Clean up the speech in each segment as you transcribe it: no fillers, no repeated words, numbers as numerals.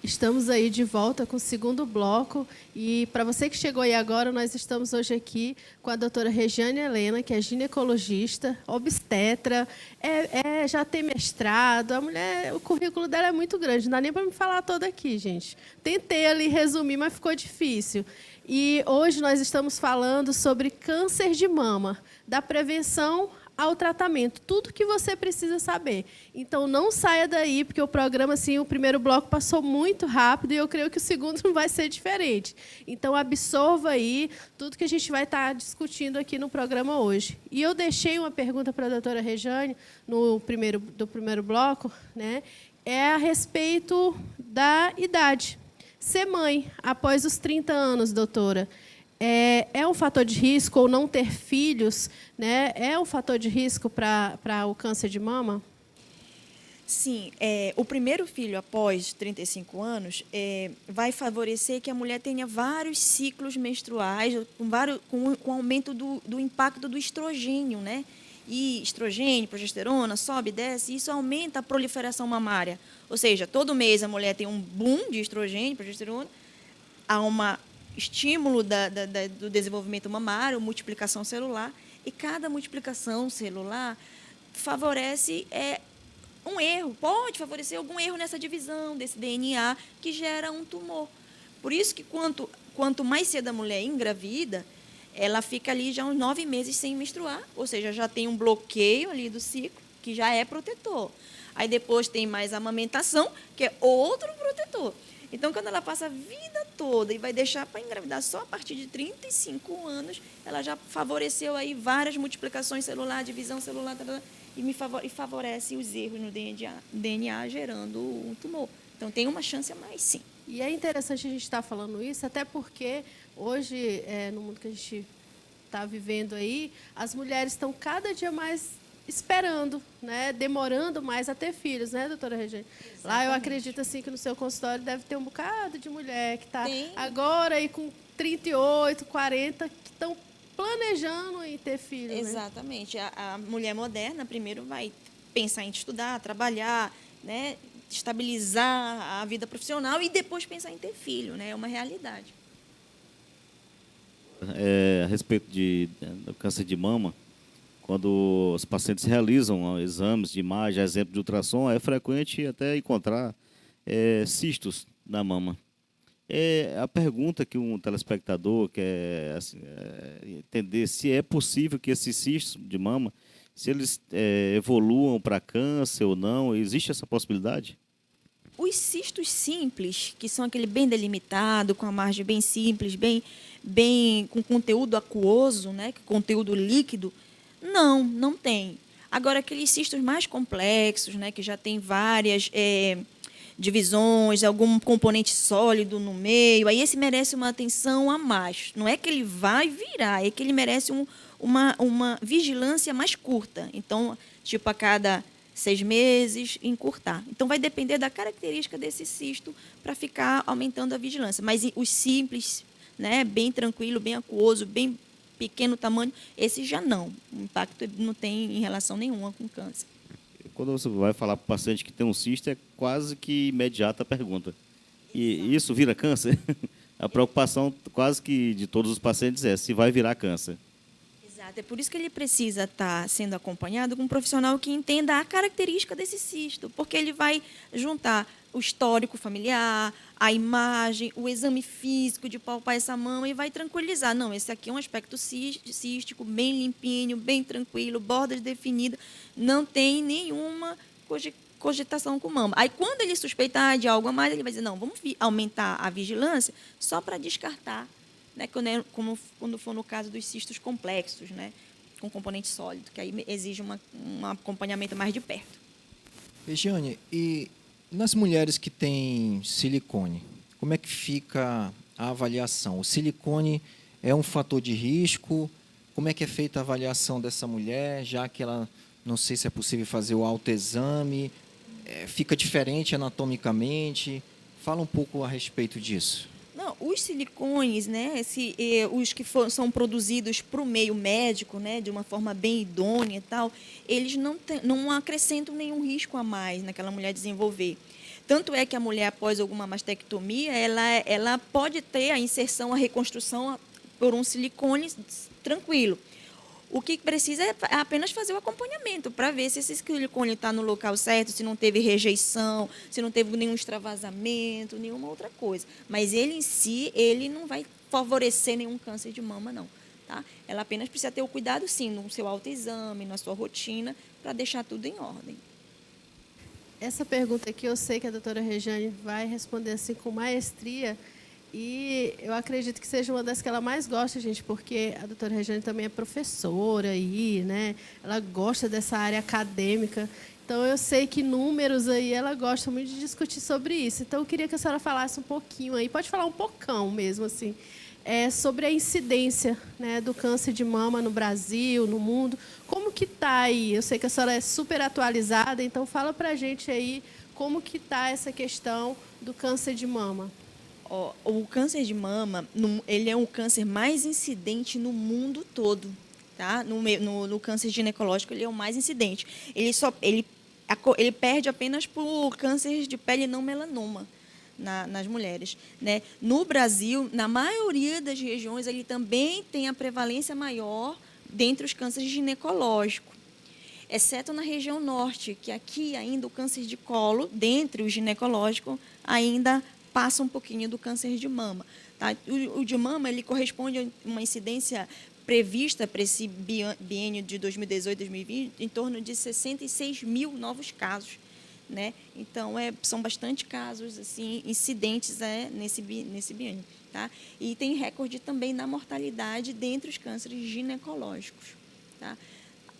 Estamos aí de volta com o segundo bloco e para você que chegou aí agora, nós estamos hoje aqui com a doutora Regiane Helena, que é ginecologista, obstetra, já tem mestrado, a mulher, o currículo dela é muito grande, não dá nem para me falar todo aqui, gente. Tentei ali resumir, mas ficou difícil. E hoje nós estamos falando sobre câncer de mama, da prevenção ao tratamento, tudo que você precisa saber. Então, não saia daí, porque o programa, assim, o primeiro bloco passou muito rápido e eu creio que o segundo não vai ser diferente. Então, absorva aí tudo que a gente vai estar discutindo aqui no programa hoje. E eu deixei uma pergunta para a doutora Regiane do primeiro bloco, né? É a respeito da idade. Ser mãe após os 30 anos, doutora, é um fator de risco, ou não ter filhos, né? É um fator de risco para o câncer de mama? Sim, o primeiro filho após 35 anos vai favorecer que a mulher tenha vários ciclos menstruais, com aumento do impacto do estrogênio, né? E estrogênio, progesterona, sobe e desce, e isso aumenta a proliferação mamária. Ou seja, todo mês a mulher tem um boom de estrogênio, progesterona, há um estímulo do desenvolvimento mamário, multiplicação celular, e cada multiplicação celular favorece um erro, pode favorecer algum erro nessa divisão desse DNA que gera um tumor. Por isso que quanto mais cedo a mulher engravida, ela fica ali já uns 9 meses sem menstruar, ou seja, já tem um bloqueio ali do ciclo, que já é protetor. Aí depois tem mais a amamentação, que é outro protetor. Então, quando ela passa a vida toda e vai deixar para engravidar só a partir de 35 anos, ela já favoreceu aí várias multiplicações celular, divisão celular, e favorece os erros no DNA, gerando um tumor. Então, tem uma chance a mais, sim. E é interessante a gente estar falando isso, até porque hoje, no mundo que a gente está vivendo aí, as mulheres estão cada dia mais esperando, né, demorando mais a ter filhos, né, doutora Regiane? Lá eu acredito assim que no seu consultório deve ter um bocado de mulher que está agora aí com 38, 40, que estão planejando em ter filhos. Exatamente. Né? A mulher moderna primeiro vai pensar em estudar, trabalhar, né, estabilizar a vida profissional e depois pensar em ter filho, né? É uma realidade. A respeito do câncer de mama, quando os pacientes realizam exames de imagem, exemplo de ultrassom, é frequente até encontrar cistos na mama. A pergunta que um telespectador quer assim, entender se é possível que esses cistos de mama, se eles evoluam para câncer ou não, existe essa possibilidade? Os cistos simples, que são aquele bem delimitado, com a margem bem simples, bem com conteúdo aquoso, né, conteúdo líquido, não tem. Agora, aqueles cistos mais complexos, né, que já tem várias divisões, algum componente sólido no meio, aí esse merece uma atenção a mais. Não é que ele vai virar, é que ele merece uma vigilância mais curta. Então, tipo, a cada 6 meses, encurtar. Então, vai depender da característica desse cisto para ficar aumentando a vigilância. Mas os simples, né, bem tranquilo, bem aquoso, bem pequeno tamanho, esse já não. O impacto não tem em relação nenhuma com câncer. Quando você vai falar para o paciente que tem um cisto, é quase que imediata a pergunta. E isso vira câncer? A preocupação quase que de todos os pacientes é se vai virar câncer. Exato. É por isso que ele precisa estar sendo acompanhado com um profissional que entenda a característica desse cisto, porque ele vai juntar o histórico familiar, a imagem, o exame físico de palpar essa mama e vai tranquilizar. Não, esse aqui é um aspecto cístico, bem limpinho, bem tranquilo, bordas definidas, não tem nenhuma cogitação com mama. Aí, quando ele suspeitar de algo a mais, ele vai dizer, não, vamos aumentar a vigilância só para descartar, né, quando for no caso dos cistos complexos, né, com componente sólido, que aí exige um acompanhamento mais de perto. Regiane, e nas mulheres que têm silicone, como é que fica a avaliação? O silicone é um fator de risco? Como é que é feita a avaliação dessa mulher, já que ela, não sei se é possível fazer o autoexame, fica diferente anatomicamente? Fala um pouco a respeito disso. Não, os silicones, né, os que são produzidos para o meio médico, né, de uma forma bem idônea e tal, eles não acrescentam nenhum risco a mais naquela mulher desenvolver. Tanto é que a mulher, após alguma mastectomia, ela pode ter a inserção, a reconstrução por um silicone tranquilo. O que precisa é apenas fazer o acompanhamento para ver se esse silicone está no local certo, se não teve rejeição, se não teve nenhum extravasamento, nenhuma outra coisa. Mas ele em si, ele não vai favorecer nenhum câncer de mama, não. Tá? Ela apenas precisa ter o cuidado, sim, no seu autoexame, na sua rotina, para deixar tudo em ordem. Essa pergunta aqui eu sei que a doutora Rejane vai responder assim com maestria, e eu acredito que seja uma das que ela mais gosta, gente, porque a doutora Rejane também é professora aí, né? Ela gosta dessa área acadêmica. Então, eu sei que números aí, ela gosta muito de discutir sobre isso. Então, eu queria que a senhora falasse um pouquinho aí, pode falar um pocão mesmo, assim, sobre a incidência, né, do câncer de mama no Brasil, no mundo. Como que está aí? Eu sei que a senhora é super atualizada, então fala para a gente aí como que está essa questão do câncer de mama. O câncer de mama, ele é o câncer mais incidente no mundo todo, tá? No câncer ginecológico, ele é o mais incidente. Ele perde apenas por câncer de pele não melanoma nas mulheres, né? No Brasil, na maioria das regiões, ele também tem a prevalência maior dentre os cânceres ginecológicos, exceto na região norte, que aqui ainda o câncer de colo, dentre os ginecológicos, ainda passa um pouquinho do câncer de mama. Tá? O de mama ele corresponde a uma incidência prevista para esse biênio de 2018 2020 em torno de 66 mil novos casos. Né? Então, são bastante casos assim, incidentes nesse biênio. Tá? E tem recorde também na mortalidade dentre os cânceres ginecológicos. Tá?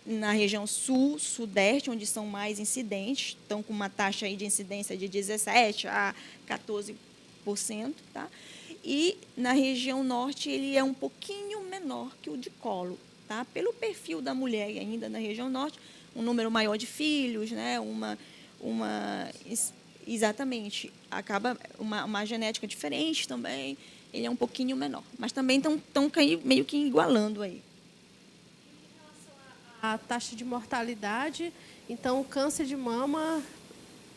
Na região sul, sudeste, onde são mais incidentes, estão com uma taxa aí de incidência de 17% a 14%. Tá? E na região norte, ele é um pouquinho menor que o de colo. Tá? Pelo perfil da mulher ainda na região norte, um número maior de filhos, né? Exatamente, acaba uma genética diferente também, ele é um pouquinho menor. Mas também estão meio que igualando aí. A taxa de mortalidade, então o câncer de mama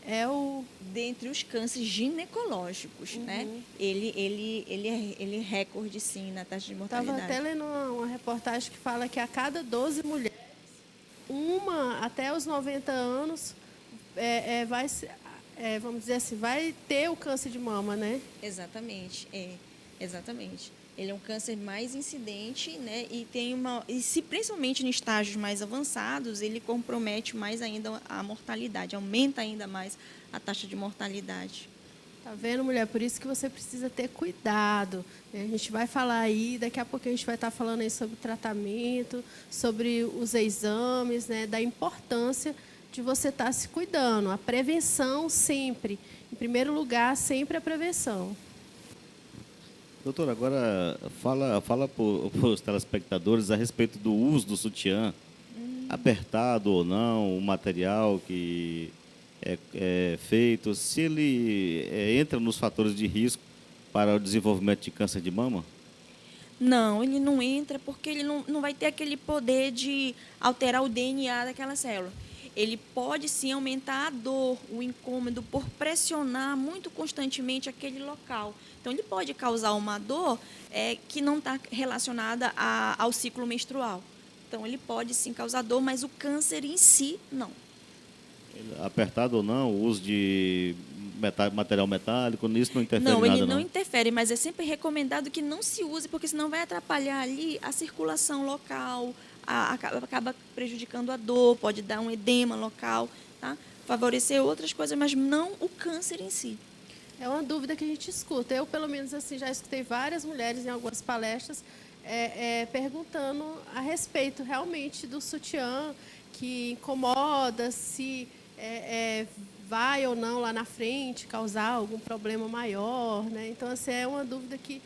é o... Dentre os cânceres ginecológicos, né? Ele é recorde, sim, na taxa de mortalidade. Estava até lendo uma reportagem que fala que a cada 12 mulheres, uma até os 90 anos vamos dizer assim, vai ter o câncer de mama, né? Exatamente, exatamente. Ele é um câncer mais incidente, né? Principalmente em estágios mais avançados, ele compromete mais ainda a mortalidade, aumenta ainda mais a taxa de mortalidade. Tá vendo, mulher? Por isso que você precisa ter cuidado. A gente vai falar aí, daqui a pouco a gente vai estar falando aí sobre tratamento, sobre os exames, né? Da importância de você estar se cuidando. A prevenção sempre. Em primeiro lugar, sempre a prevenção. Doutora, agora fala para os telespectadores a respeito do uso do sutiã, apertado ou não, o material que é feito, se ele entra nos fatores de risco para o desenvolvimento de câncer de mama? Não, ele não entra porque ele não vai ter aquele poder de alterar o DNA daquela célula. Ele pode, sim, aumentar a dor, o incômodo, por pressionar muito constantemente aquele local. Então, ele pode causar uma dor que não está relacionada ao ciclo menstrual. Então, ele pode, sim, causar dor, mas o câncer em si, não. Apertado ou não, o uso de material metálico, nisso não interfere não, nada, ele não interfere, mas é sempre recomendado que não se use, porque senão vai atrapalhar ali a circulação local, acaba prejudicando a dor, pode dar um edema local, tá? Favorecer outras coisas, mas não o câncer em si. É uma dúvida que a gente escuta. Eu, pelo menos, assim, já escutei várias mulheres em algumas palestras perguntando a respeito realmente do sutiã, que incomoda, se vai ou não lá na frente causar algum problema maior, né? Então, assim, é uma dúvida que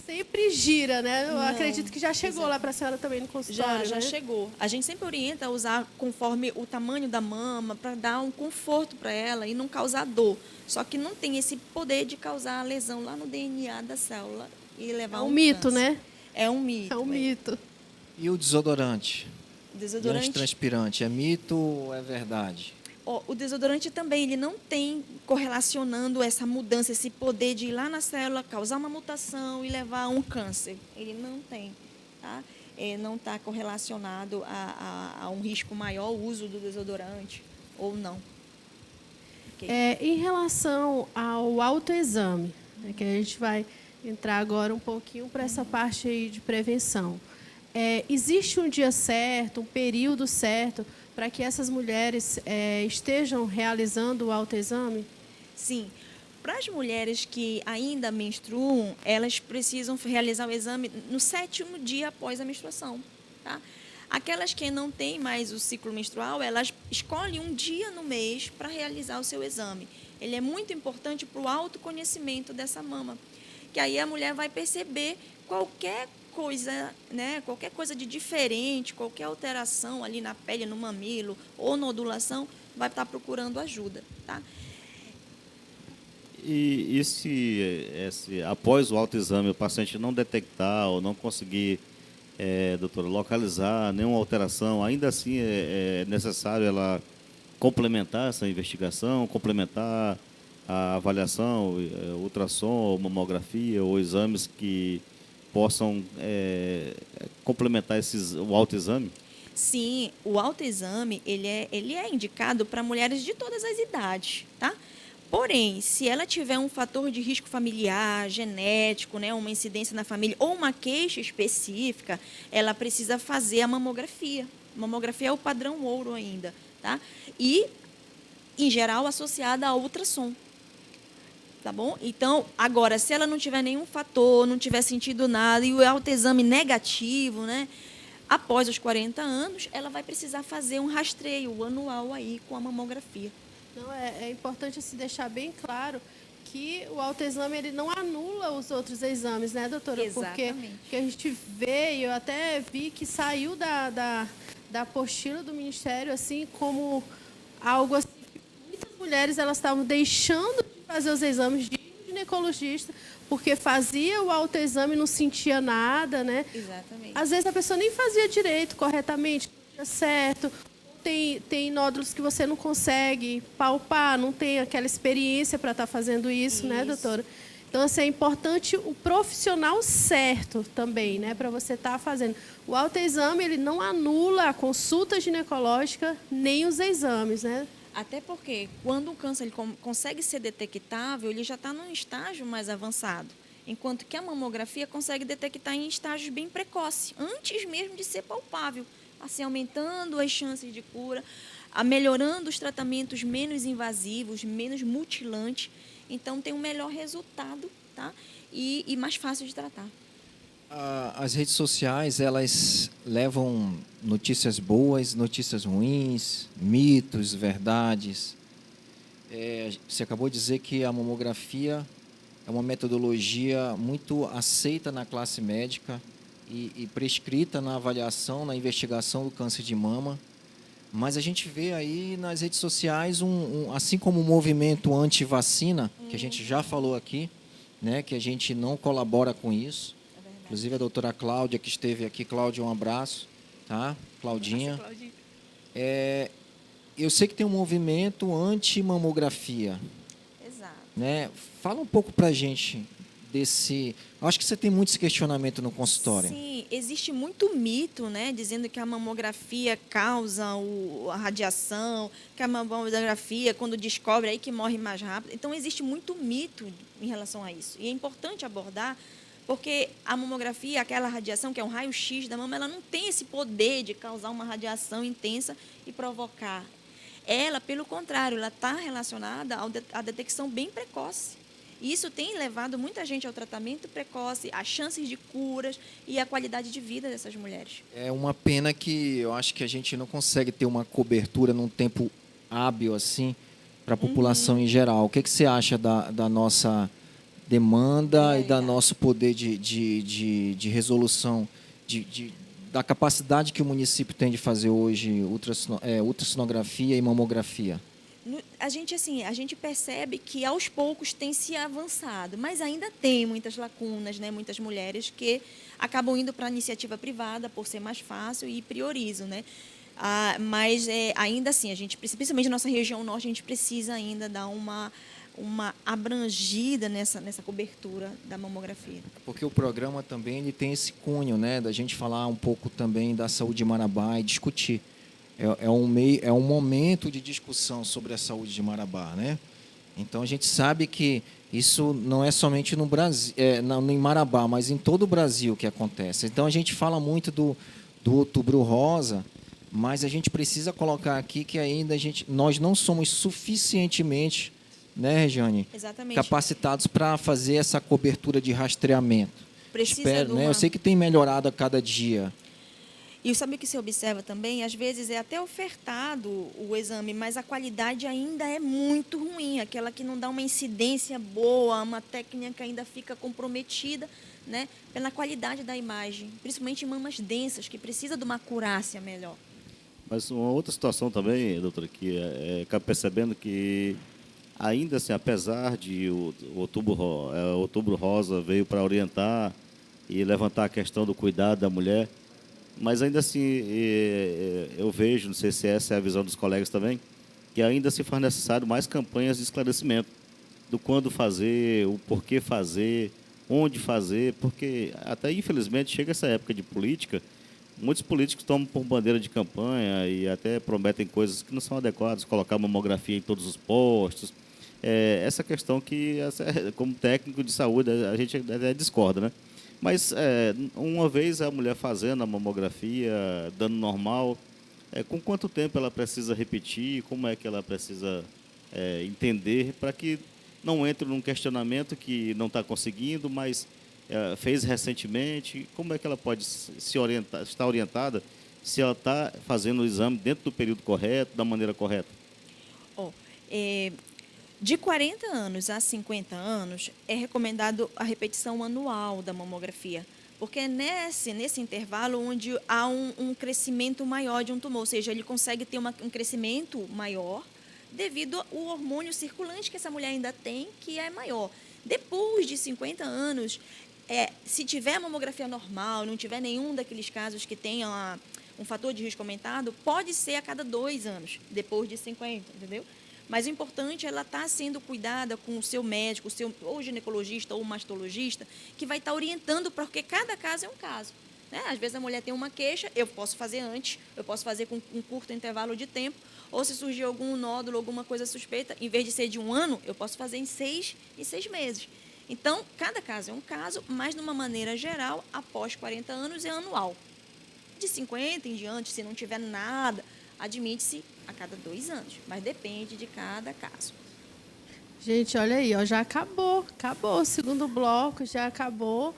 sempre gira, né? Eu acredito que já chegou lá para a senhora também no consultório, Já né? chegou. A gente sempre orienta a usar conforme o tamanho da mama, para dar um conforto para ela e não causar dor. Só que não tem esse poder de causar lesão lá no DNA da célula e levar É um mito, câncer. né? É um mito. É um mito. E o desodorante? E Desodorante. antitranspirante, é mito ou é verdade? O desodorante também, ele não tem correlacionando essa mudança, esse poder de ir lá na célula, causar uma mutação e levar a um câncer. Ele não tem, tá? Não está correlacionado a um risco maior o uso do desodorante ou não. Okay. Em relação ao autoexame, né, que a gente vai entrar agora um pouquinho para essa parte aí de prevenção. Existe um dia certo, um período certo para que essas mulheres estejam realizando o autoexame? Sim. Para as mulheres que ainda menstruam, elas precisam realizar o exame no 7º dia após a menstruação. Tá? Aquelas que não têm mais o ciclo menstrual, elas escolhem um dia no mês para realizar o seu exame. Ele é muito importante para o autoconhecimento dessa mama, que aí a mulher vai perceber qualquer coisa, né, qualquer coisa de diferente, qualquer alteração ali na pele, no mamilo ou nodulação, vai estar procurando ajuda, tá? E após o autoexame, o paciente não detectar ou não conseguir, doutora, localizar nenhuma alteração, ainda assim é necessário ela complementar essa investigação, complementar a avaliação, ultrassom, mamografia ou exames que possam complementar o autoexame? Sim, o autoexame ele é indicado para mulheres de todas as idades, tá? Porém, se ela tiver um fator de risco familiar, genético, né, uma incidência na família ou uma queixa específica, ela precisa fazer a mamografia. A mamografia é o padrão ouro ainda, tá? E, em geral, associada a ultrassom. Tá bom? Então, agora, se ela não tiver nenhum fator, não tiver sentido nada e o autoexame negativo, né, após os 40 anos, ela vai precisar fazer um rastreio anual aí com a mamografia. Não, é importante se deixar bem claro que o autoexame ele não anula os outros exames, né, doutora? Exatamente. Porque a gente vê, e eu até vi que saiu da apostila do Ministério, assim, como algo assim, que muitas mulheres elas estavam deixando de fazer os exames de ginecologista, porque fazia o autoexame e não sentia nada, né? Exatamente. Às vezes a pessoa nem fazia direito, corretamente, não tinha certo. Tem nódulos que você não consegue palpar, não tem aquela experiência para estar fazendo isso, né, doutora? Então, assim, é importante o profissional certo também, né, para você estar fazendo. O autoexame, ele não anula a consulta ginecológica nem os exames, né? Até porque, quando o câncer ele consegue ser detectável, ele já está num estágio mais avançado. Enquanto que a mamografia consegue detectar em estágios bem precoces, antes mesmo de ser palpável. Assim, aumentando as chances de cura, melhorando os tratamentos menos invasivos, menos mutilantes. Então, tem um melhor resultado, tá? E mais fácil de tratar. As redes sociais, elas levam notícias boas, notícias ruins, mitos, verdades. Você acabou de dizer que a mamografia é uma metodologia muito aceita na classe médica e prescrita na avaliação, na investigação do câncer de mama. Mas a gente vê aí nas redes sociais, assim como o movimento anti-vacina, que a gente já falou aqui, né, que a gente não colabora com isso. Inclusive a doutora Cláudia, que esteve aqui. Cláudia, um abraço. Tá? Claudinha. Nossa, Claudinha. Eu sei que tem um movimento anti-mamografia. Exato. Né? Fala um pouco para a gente desse... Eu acho que você tem muito esse questionamento no consultório. Sim, existe muito mito, né, dizendo que a mamografia causa a radiação, que a mamografia, quando descobre, aí que morre mais rápido. Então, existe muito mito em relação a isso. E é importante abordar, porque a mamografia, aquela radiação, que é um raio-x da mama, ela não tem esse poder de causar uma radiação intensa e provocar. Ela, pelo contrário, ela está relacionada à detecção bem precoce. E isso tem levado muita gente ao tratamento precoce, às chances de curas e à qualidade de vida dessas mulheres. É uma pena que eu acho que a gente não consegue ter uma cobertura num tempo hábil assim para a população em geral. O que você acha da nossa demanda e do nosso poder de resolução, da capacidade que o município tem de fazer hoje ultrassonografia e mamografia? A gente percebe que aos poucos tem se avançado, mas ainda tem muitas lacunas, né? Muitas mulheres que acabam indo para a iniciativa privada por ser mais fácil e priorizam, né? Mas ainda assim, a gente, principalmente na nossa região norte, a gente precisa ainda dar uma abrangida nessa cobertura da mamografia. Porque o programa também ele tem esse cunho, né, da gente falar um pouco também da saúde de Marabá e discutir. É um momento de discussão sobre a saúde de Marabá, né? Então a gente sabe que isso não é somente no Brasil, em Marabá, mas em todo o Brasil que acontece. Então a gente fala muito do Outubro Rosa, mas a gente precisa colocar aqui que ainda nós não somos suficientemente, né, Regiane, Exatamente. capacitados para fazer essa cobertura de rastreamento. Precisa de uma... né? Eu sei que tem melhorado a cada dia. E sabe o que se observa também? Às vezes é até ofertado o exame, mas a qualidade ainda é muito ruim, aquela que não dá uma incidência boa, uma técnica que ainda fica comprometida, né, pela qualidade da imagem, principalmente em mamas densas, que precisa de uma acurácia melhor. Mas uma outra situação também, doutora, que acaba percebendo que ainda assim, apesar de o Outubro Rosa veio para orientar e levantar a questão do cuidado da mulher, mas ainda assim eu vejo, não sei se essa é a visão dos colegas também, que ainda se faz necessário mais campanhas de esclarecimento do quando fazer, o porquê fazer, onde fazer, porque até infelizmente chega essa época de política, muitos políticos tomam por bandeira de campanha e até prometem coisas que não são adequadas, colocar mamografia em todos os postos. Essa questão que, como técnico de saúde, a gente até discorda, né? Mas, uma vez a mulher fazendo a mamografia, dando normal, com quanto tempo ela precisa repetir? Como é que ela precisa entender para que não entre num questionamento que não está conseguindo, mas fez recentemente? Como é que ela pode se orientar, estar orientada se ela está fazendo o exame dentro do período correto, da maneira correta? De 40 anos a 50 anos, é recomendado a repetição anual da mamografia, porque é nesse intervalo onde há um crescimento maior de um tumor, ou seja, ele consegue ter um crescimento maior devido ao hormônio circulante que essa mulher ainda tem, que é maior. Depois de 50 anos, se tiver a mamografia normal, não tiver nenhum daqueles casos que tenha um fator de risco aumentado, pode ser a cada 2 anos, depois de 50, entendeu? Mas o importante é ela estar sendo cuidada com o seu médico, ou ginecologista ou mastologista, que vai estar orientando, porque cada caso é um caso, né? Às vezes a mulher tem uma queixa, eu posso fazer antes, eu posso fazer com um curto intervalo de tempo, ou se surgir algum nódulo, alguma coisa suspeita, em vez de ser de 1 ano, eu posso fazer em 6 meses. Então, cada caso é um caso, mas, de uma maneira geral, após 40 anos é anual. De 50 em diante, se não tiver nada, admite-se a cada 2 anos, mas depende de cada caso. Gente, olha aí, ó, já acabou o segundo bloco, já acabou.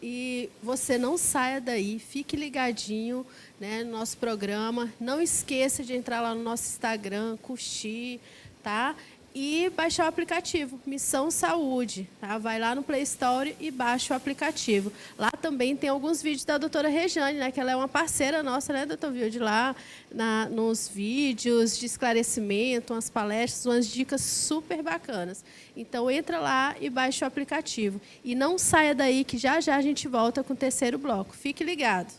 E você não saia daí, fique ligadinho, né, no nosso programa. Não esqueça de entrar lá no nosso Instagram, curtir, tá? E baixar o aplicativo Missão Saúde, tá? Vai lá no Play Store e baixa o aplicativo. Lá também tem alguns vídeos da doutora Rejane, né? Que ela é uma parceira nossa, né, doutor Vilde? Lá nos vídeos de esclarecimento, umas palestras, umas dicas super bacanas. Então, entra lá e baixa o aplicativo. E não saia daí, que já já a gente volta com o terceiro bloco. Fique ligado.